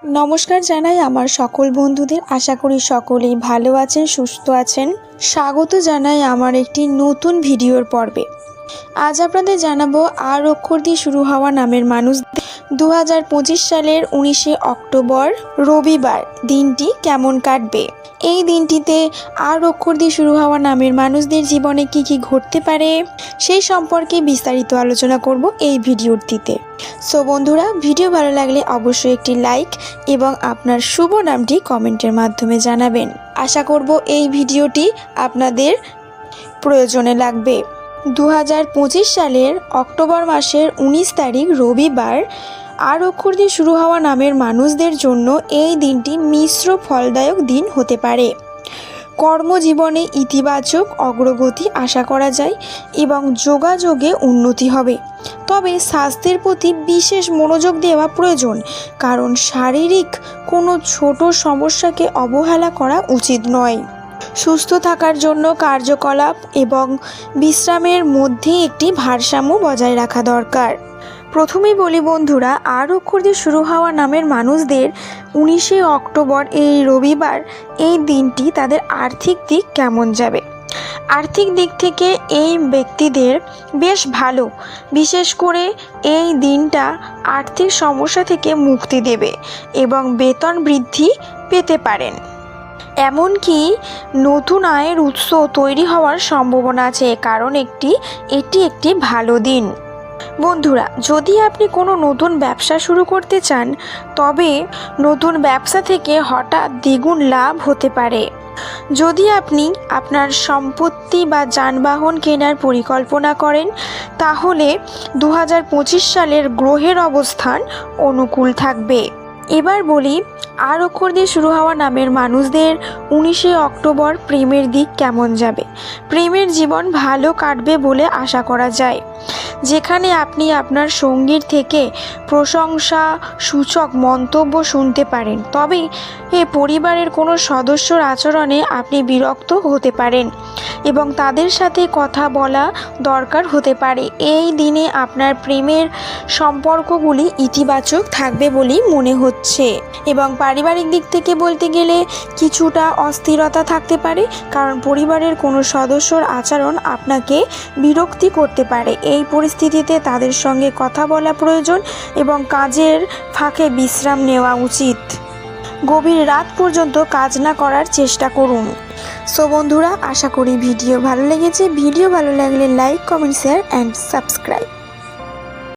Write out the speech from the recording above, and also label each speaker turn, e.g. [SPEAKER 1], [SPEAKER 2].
[SPEAKER 1] নমস্কার জানাই আমার সকল বন্ধুদের। আশা করি সকলেই ভালো আছেন, সুস্থ আছেন। স্বাগত জানাই আমার একটি নতুন ভিডিওর পর্বে। আজ আপনাদের জানাবো আর অক্ষর দিয়ে শুরু হওয়া নামের মানুষ 2025 সালের 19শে অক্টোবর রবিবার দিনটি কেমন কাটবে। এই দিনটিতে আর অক্ষর দিয়ে শুরু হওয়া নামের মানুষদের জীবনে কি কি ঘটতে পারে সেই সম্পর্কে বিস্তারিত আলোচনা করব এই ভিডিওটিতে। সো বন্ধুরা, ভিডিও ভালো লাগলে অবশ্যই একটি লাইক এবং আপনার শুভ নামটি কমেন্টের মাধ্যমে জানাবেন। আশা করব এই ভিডিওটি আপনাদের প্রয়োজনে লাগবে। 2025 সালের অক্টোবর মাসের 19 তারিখ রবিবার আর অক্ষর দিয়ে শুরু হওয়া নামের মানুষদের জন্য এই দিনটি মিশ্র ফলদায়ক দিন হতে পারে। কর্মজীবনে ইতিবাচক অগ্রগতি আশা করা যায় এবং যোগাযোগে উন্নতি হবে। তবে স্বাস্থ্যের প্রতি বিশেষ মনোযোগ দেওয়া প্রয়োজন, কারণ শারীরিক কোনো ছোট সমস্যাকে অবহেলা করা উচিত নয়। সুস্থ থাকার জন্য কার্যকলাপ এবং বিশ্রামের মধ্যে একটি ভারসাম্য বজায় রাখা দরকার। প্রথমেই বলি বন্ধুরা, আর অক্ষর দিয়ে শুরু হওয়া নামের মানুষদের 19শে অক্টোবর এই রবিবার এই দিনটি তাদের আর্থিক দিক কেমন যাবে। আর্থিক দিক থেকে এই ব্যক্তিদের বেশ ভালো। বিশেষ করে এই দিনটা আর্থিক সমস্যা থেকে মুক্তি দেবে এবং বেতন বৃদ্ধি পেতে পারেন। এমনকি নতুন আয়ের উৎস তৈরি হওয়ার সম্ভাবনা আছে, কারণ এটি একটি ভালো দিন। বন্ধুরা, যদি আপনি কোনো নতুন ব্যবসা শুরু করতে চান, তবে নতুন ব্যবসা থেকে হঠাৎ দ্বিগুণ লাভ হতে পারে। যদি আপনি আপনার সম্পত্তি বা যানবাহন কেনার পরিকল্পনা করেন, তাহলে 2025 সালের গ্রহের অবস্থান অনুকূল থাকবে। এবার বলি, আর অক্ষর দিয়ে শুরু হওয়া নামের মানুষদের 19শে অক্টোবর প্রেমের দিক কেমন যাবে। প্রেমের জীবন ভালো কাটবে বলে আশা করা যায়, যেখানে আপনি আপনার সঙ্গীর থেকে প্রশংসা সূচক মন্তব্য শুনতে পারেন। তবে পরিবারের কোনো সদস্যর আচরণে আপনি বিরক্ত হতে পারেন এবং তাদের সাথে কথা বলা দরকার হতে পারে। এই দিনে আপনার প্রেমের সম্পর্কগুলি ইতিবাচক থাকবে বলেই মনে হচ্ছে। এবং পারিবারিক দিক থেকে বলতে গেলে কিছুটা অস্থিরতা থাকতে পারে, কারণ পরিবারের কোনো সদস্যর আচরণ আপনাকে বিরক্তি করতে পারে। এই পরিস্থিতিতে তাদের সঙ্গে কথা বলা প্রয়োজন এবং কাজের ফাঁকে বিশ্রাম নেওয়া উচিত। গভীর রাত পর্যন্ত কাজ না করার চেষ্টা করুন। সো বন্ধুরা, আশা করি ভিডিও ভালো লেগেছে। ভিডিও ভালো লাগলে like, comment, share and subscribe.